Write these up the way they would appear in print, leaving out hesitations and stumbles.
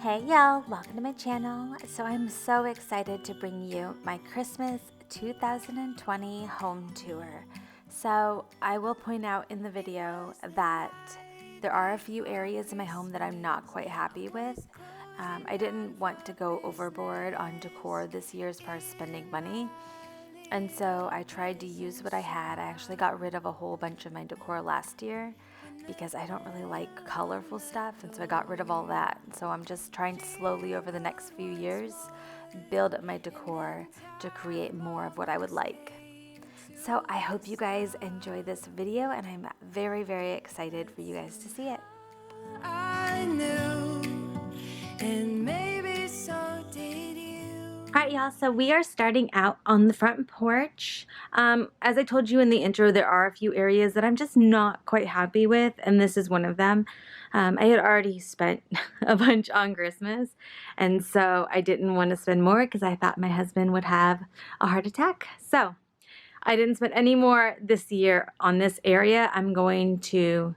Hey y'all, welcome to my channel. So I'm so excited to bring you my Christmas 2020 home tour. So I will point out in the video that there are a few areas in my home that I'm not quite happy with. I didn't want to go overboard on decor this year as far as spending money. And so I tried to use what I had. I actually got rid of a whole bunch of my decor last year because I don't really like colorful stuff, and so I got rid of all that. So I'm just trying to slowly over the next few years build up my decor to create more of what I would like. So I hope you guys enjoy this video, and I'm very, very excited for you guys to see it. I knew, and maybe so did you. Alright y'all, so we are starting out on the front porch. As I told you in the intro, there are a few areas that I'm just not quite happy with, and this is one of them. I had already spent a bunch on Christmas, and so I didn't want to spend more because I thought my husband would have a heart attack. So I didn't spend any more this year on this area. I'm going to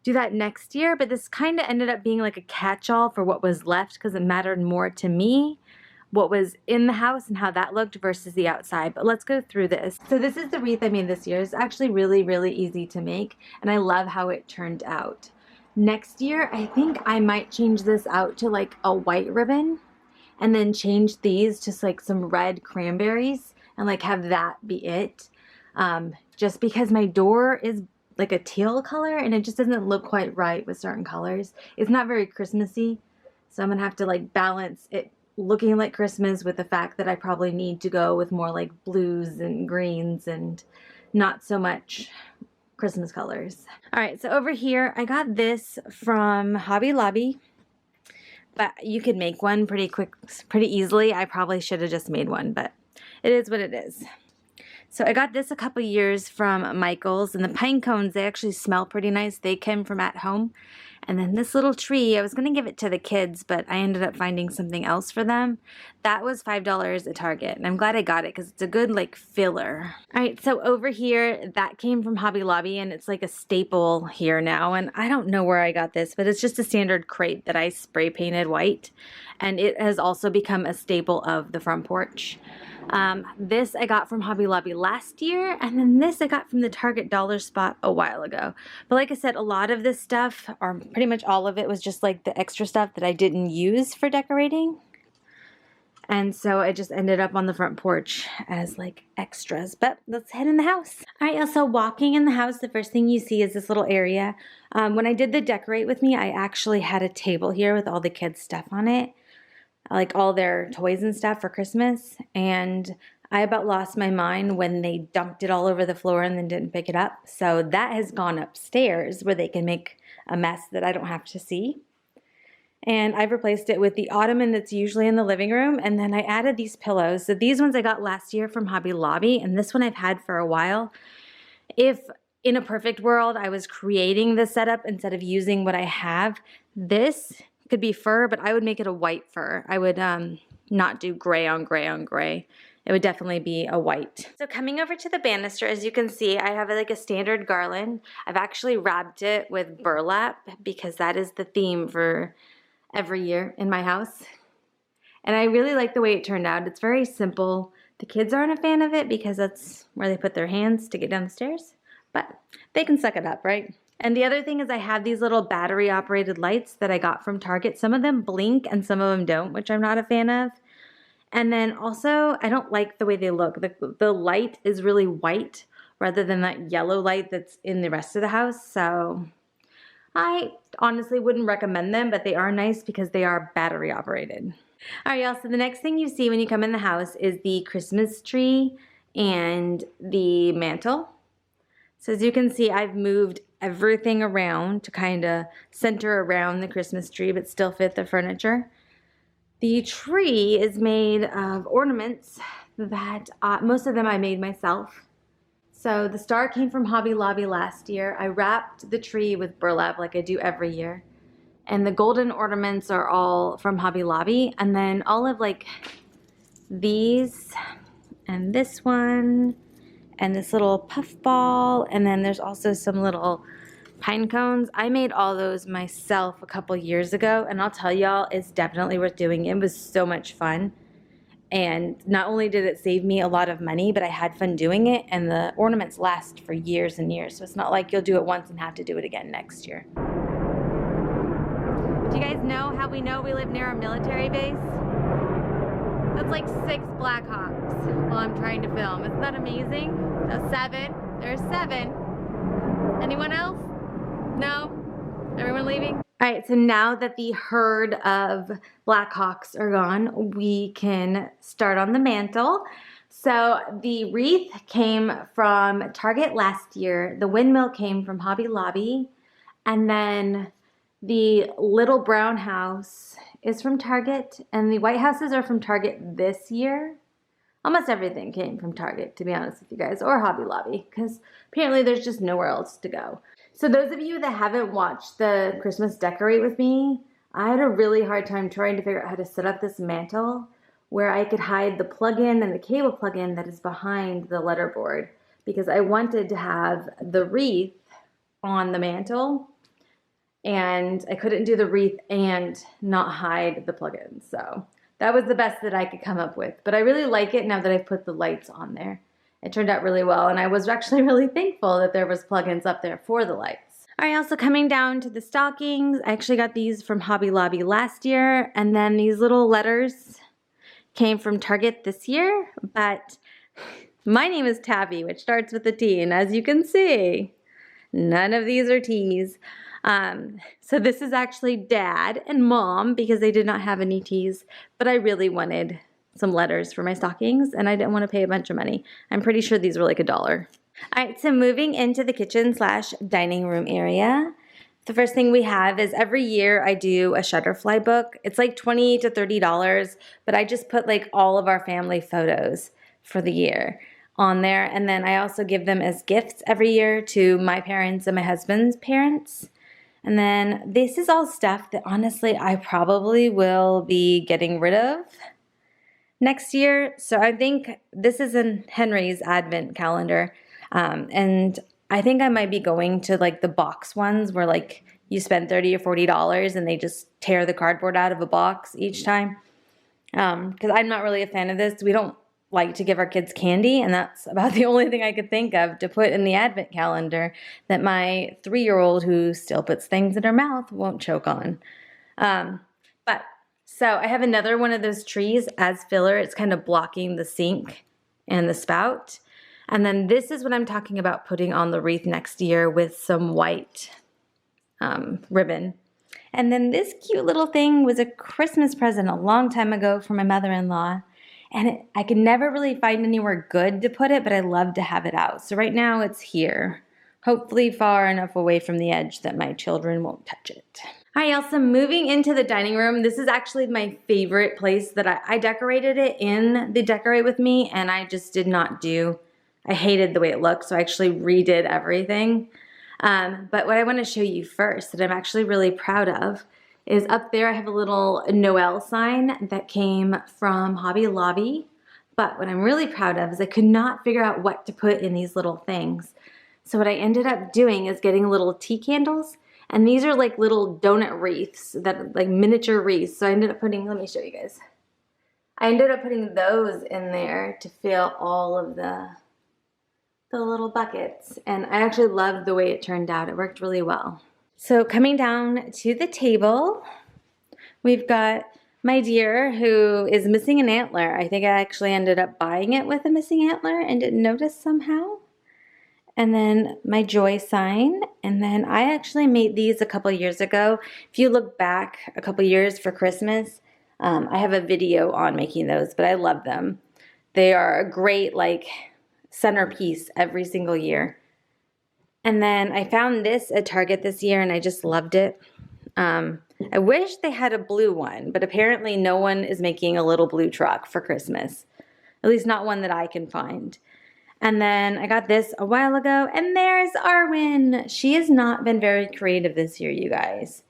do that next year, but this kind of ended up being like a catch-all for what was left because it mattered more to me what was in the house and how that looked versus the outside. But let's go through this. So this is the wreath I made this year. It's actually really, really easy to make, and I love how it turned out. Next year, I think I might change this out to like a white ribbon and then change these to like some red cranberries and like have that be it. Just because my door is like a teal color and it just doesn't look quite right with certain colors. It's not very Christmassy, so I'm gonna have to like balance it looking like Christmas with the fact that I probably need to go with more like blues and greens and not so much Christmas colors. All right, so over here I got this from Hobby Lobby, but you could make one pretty easily. I probably should have just made one, but it is what it is. So I got this a couple years from Michael's, and the pine cones, they actually smell pretty nice. They came from at home. And then this little tree, I was going to give it to the kids, but I ended up finding something else for them. That was $5 at Target, and I'm glad I got it because it's a good like filler. All right, so over here, that came from Hobby Lobby, and it's like a staple here now. And I don't know where I got this, but it's just a standard crepe that I spray painted white. And it has also become a staple of the front porch. This I got from Hobby Lobby last year, and then this I got from the Target dollar spot a while ago. But like I said, a lot of this stuff, or pretty much all of it, was just like the extra stuff that I didn't use for decorating. And so I just ended up on the front porch as like extras. But let's head in the house. All right, so walking in the house, the first thing you see is this little area. When I did the decorate with me, I actually had a table here with all the kids' stuff on it, like all their toys and stuff for Christmas. And I about lost my mind when they dumped it all over the floor and then didn't pick it up. So that has gone upstairs where they can make a mess that I don't have to see. And I've replaced it with the ottoman that's usually in the living room. And then I added these pillows. So these ones I got last year from Hobby Lobby, and this one I've had for a while. If in a perfect world I was creating the setup instead of using what I have, this could be fur, but I would make it a white fur. I would not do gray on gray on gray. It would definitely be a white. So coming over to the banister, as you can see, I have like a standard garland. I've actually wrapped it with burlap because that is the theme for every year in my house. And I really like the way it turned out. It's very simple. The kids aren't a fan of it because that's where they put their hands to get down the stairs, but they can suck it up, right? And the other thing is I have these little battery operated lights that I got from Target. Some of them blink and some of them don't, which I'm not a fan of. And then also, I don't like the way they look. The light is really white rather than that yellow light that's in the rest of the house. So I honestly wouldn't recommend them, but they are nice because they are battery operated. All right, y'all, so the next thing you see when you come in the house is the Christmas tree and the mantle. So as you can see, I've moved everything around to kind of center around the Christmas tree, but still fit the furniture. The tree is made of ornaments that most of them I made myself. So the star came from Hobby Lobby last year. I wrapped the tree with burlap like I do every year. And the golden ornaments are all from Hobby Lobby. And then all of like these and this one and this little puff ball. And then there's also some little pine cones. I made all those myself a couple years ago, and I'll tell y'all, it's definitely worth doing. It was so much fun. And not only did it save me a lot of money, but I had fun doing it, and the ornaments last for years and years. So it's not like you'll do it once and have to do it again next year. Do you guys know how we know we live near a military base? That's like 6 Blackhawks while I'm trying to film. Isn't that amazing? So 7. There's 7. Anyone else? No? Everyone leaving? All right, so now that the herd of Blackhawks are gone, we can start on the mantle. So the wreath came from Target last year. The windmill came from Hobby Lobby. And then the little brown house is from Target. And the white houses are from Target this year. Almost everything came from Target, to be honest with you guys, or Hobby Lobby, because apparently there's just nowhere else to go. So those of you that haven't watched the Christmas Decorate with me, I had a really hard time trying to figure out how to set up this mantle where I could hide the plug-in and the cable plug-in that is behind the letterboard, because I wanted to have the wreath on the mantle, and I couldn't do the wreath and not hide the plug-in. So that was the best that I could come up with. But I really like it now that I've put the lights on there. It turned out really well, and I was actually really thankful that there was plugins up there for the lights. All right, also coming down to the stockings, I actually got these from Hobby Lobby last year, and then these little letters came from Target this year, but my name is Tabby, which starts with a T, and as you can see, none of these are T's. So this is actually Dad and Mom, because they did not have any T's, but I really wanted some letters for my stockings, and I didn't want to pay a bunch of money. I'm pretty sure these were like $1. All right, so moving into the kitchen / dining room area, the first thing we have is every year I do a Shutterfly book. It's like $20 to $30, but I just put like all of our family photos for the year on there, and then I also give them as gifts every year to my parents and my husband's parents. And then this is all stuff that honestly I probably will be getting rid of next year. So I think this is in Henry's advent calendar. And I think I might be going to like the box ones where like you spend $30 or $40 and they just tear the cardboard out of a box each time. Because I'm not really a fan of this. We don't like to give our kids candy, and that's about the only thing I could think of to put in the advent calendar that my 3-year-old, who still puts things in her mouth, won't choke on. So I have another one of those trees as filler. It's kind of blocking the sink and the spout. And then this is what I'm talking about putting on the wreath next year with some white ribbon. And then this cute little thing was a Christmas present a long time ago from my mother-in-law. And I could never really find anywhere good to put it, but I love to have it out. So right now it's here, hopefully far enough away from the edge that my children won't touch it. All right, also moving into the dining room. This is actually my favorite place that I decorated it in the Decorate With Me, and I just did not do, I hated the way it looked, so I actually redid everything. But what I want to show you first that I'm actually really proud of is up there I have a little Noel sign that came from Hobby Lobby. But what I'm really proud of is I could not figure out what to put in these little things. So what I ended up doing is getting little tea candles. And these are like little donut wreaths, that are like miniature wreaths. So I ended up putting, let me show you guys. I ended up putting those in there to fill all of the little buckets. And I actually loved the way it turned out. It worked really well. So coming down to the table, we've got my deer who is missing an antler. I think I actually ended up buying it with a missing antler and didn't notice somehow. And then my joy sign, and then I actually made these a couple years ago. If you look back a couple years for Christmas, I have a video on making those, but I love them. They are a great like centerpiece every single year. And then I found this at Target this year, and I just loved it. I wish they had a blue one, but apparently no one is making a little blue truck for Christmas. At least not one that I can find. And then I got this a while ago, and there's Arwen. She has not been very creative this year, you guys.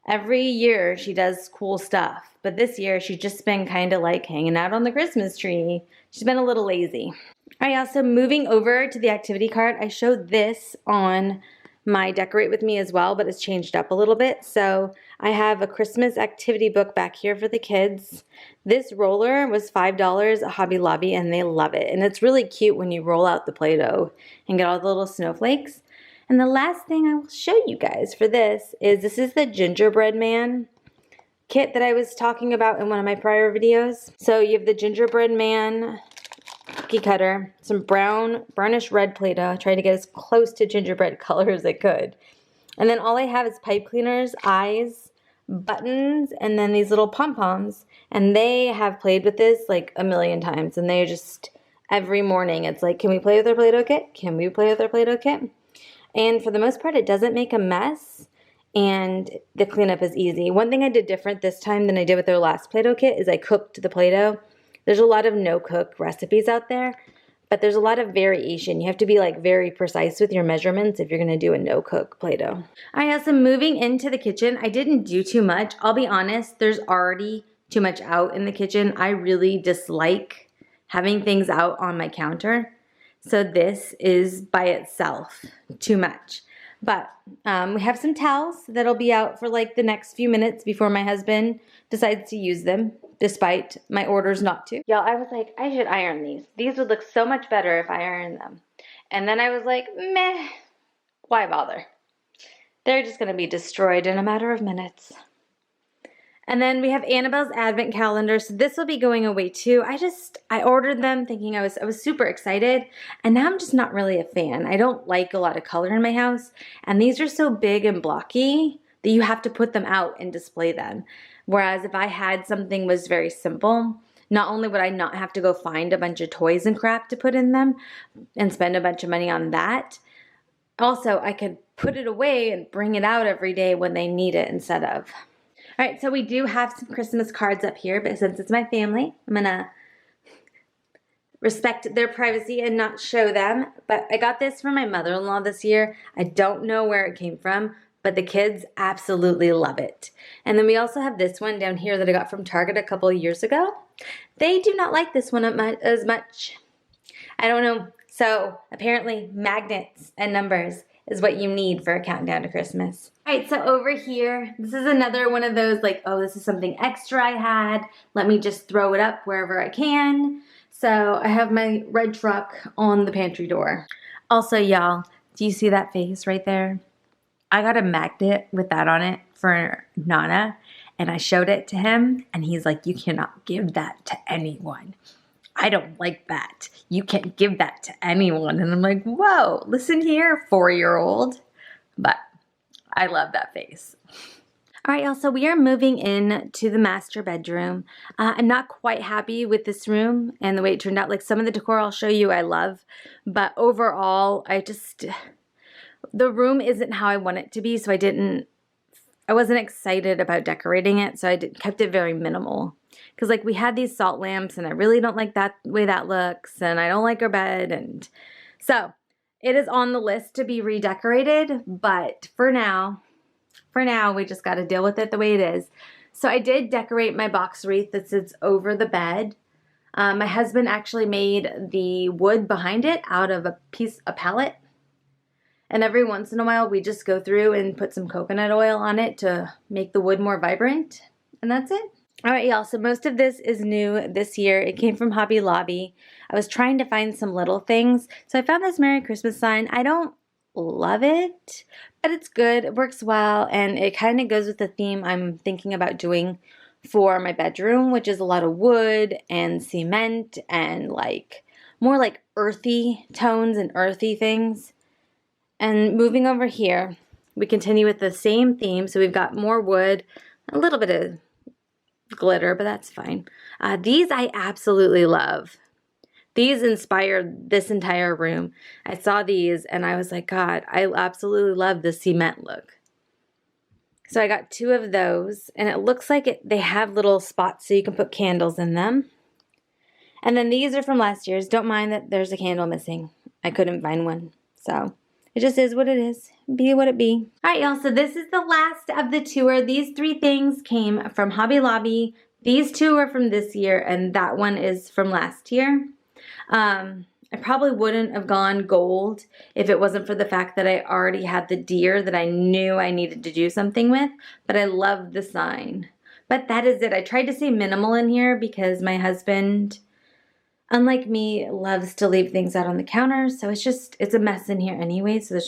Every year she does cool stuff, but this year she's just been kind of like hanging out on the Christmas tree. She's been a little lazy. All right, also moving over to the activity cart, I showed this on my Decorate With Me as well, but it's changed up a little bit. So I have a Christmas activity book back here for the kids. This roller was $5 at Hobby Lobby, and they love it. And it's really cute when you roll out the Play-Doh and get all the little snowflakes. And the last thing I will show you guys for this is the Gingerbread Man Kit that I was talking about in one of my prior videos. So you have the Gingerbread Man cookie cutter, some brownish red Play-Doh. I tried to get as close to gingerbread color as I could. And then all I have is pipe cleaners, eyes, buttons, and then these little pom-poms. And they have played with this like a million times. And they just, every morning, it's like, can we play with our Play-Doh kit? Can we play with our Play-Doh kit? And for the most part, it doesn't make a mess. And the cleanup is easy. One thing I did different this time than I did with their last Play-Doh kit is I cooked the Play-Doh. There's a lot of no-cook recipes out there, but there's a lot of variation. You have to be like very precise with your measurements if you're gonna do a no-cook Play-Doh. All right, so moving into the kitchen, I didn't do too much. I'll be honest, there's already too much out in the kitchen. I really dislike having things out on my counter. So this is by itself too much. But we have some towels that'll be out for like the next few minutes before my husband decides to use them, despite my orders not to. Y'all, I was like, I should iron these. These would look so much better if I ironed them. And then I was like, meh, why bother? They're just gonna be destroyed in a matter of minutes. And then we have Annabelle's advent calendar. So this will be going away too. I ordered them thinking I was super excited. And now I'm just not really a fan. I don't like a lot of color in my house. And these are so big and blocky that you have to put them out and display them. Whereas if I had something was very simple, not only would I not have to go find a bunch of toys and crap to put in them and spend a bunch of money on that, also I could put it away and bring it out every day when they need it instead of. All right, so we do have some Christmas cards up here, but since it's my family, I'm gonna respect their privacy and not show them. But I got this from my mother-in-law this year. I don't know where it came from, but the kids absolutely love it. And then we also have this one down here that I got from Target a couple of years ago. They do not like this one as much. I don't know. So apparently magnets and numbers is what you need for a countdown to Christmas. All right, so over here, this is another one of those like, oh, this is something extra I had. Let me just throw it up wherever I can. So I have my red truck on the pantry door. Also, y'all, do you see that face right there? I got a magnet with that on it for Nana, and I showed it to him, and he's like, you cannot give that to anyone. I don't like that. You can't give that to anyone. And I'm like, whoa, listen here, 4-year-old. But I love that face. All right, y'all, so we are moving in to the master bedroom. I'm not quite happy with this room and the way it turned out. Like some of the decor I'll show you I love, but overall, the room isn't how I want it to be, so I wasn't excited about decorating it, so kept it very minimal. Because like we had these salt lamps and I really don't like that way that looks, and I don't like our bed, and so it is on the list to be redecorated, but for now we just got to deal with it the way it is. So I did decorate my box wreath that sits over the bed. My husband actually made the wood behind it out of a pallet. And every once in a while, we just go through and put some coconut oil on it to make the wood more vibrant. And that's it. All right, y'all. So most of this is new this year. It came from Hobby Lobby. I was trying to find some little things. So I found this Merry Christmas sign. I don't love it, but it's good. It works well. And it kind of goes with the theme I'm thinking about doing for my bedroom, which is a lot of wood and cement and like more like earthy tones and earthy things. And moving over here, we continue with the same theme. So we've got more wood, a little bit of glitter, but that's fine. These I absolutely love. These inspired this entire room. I saw these and I was like, God, I absolutely love the cement look. So I got 2 of those, and it looks like they have little spots so you can put candles in them. And then these are from last year's. Don't mind that there's a candle missing. I couldn't find one. So it just is what it is. Be what it be. All right, y'all. So this is the last of the tour. These 3 things came from Hobby Lobby. These 2 are from this year, and that one is from last year. I I probably wouldn't have gone gold if it wasn't for the fact that I already had the deer that I knew I needed to do something with, but I love the sign. But that is it. I tried to stay minimal in here because my husband, unlike me, loves to leave things out on the counter, so it's a mess in here anyway, so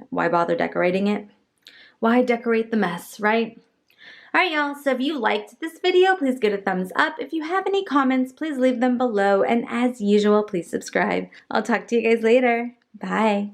why bother decorating it? Why decorate the mess, right? Alright y'all, so if you liked this video, please give it a thumbs up. If you have any comments, please leave them below. And as usual, please subscribe. I'll talk to you guys later. Bye.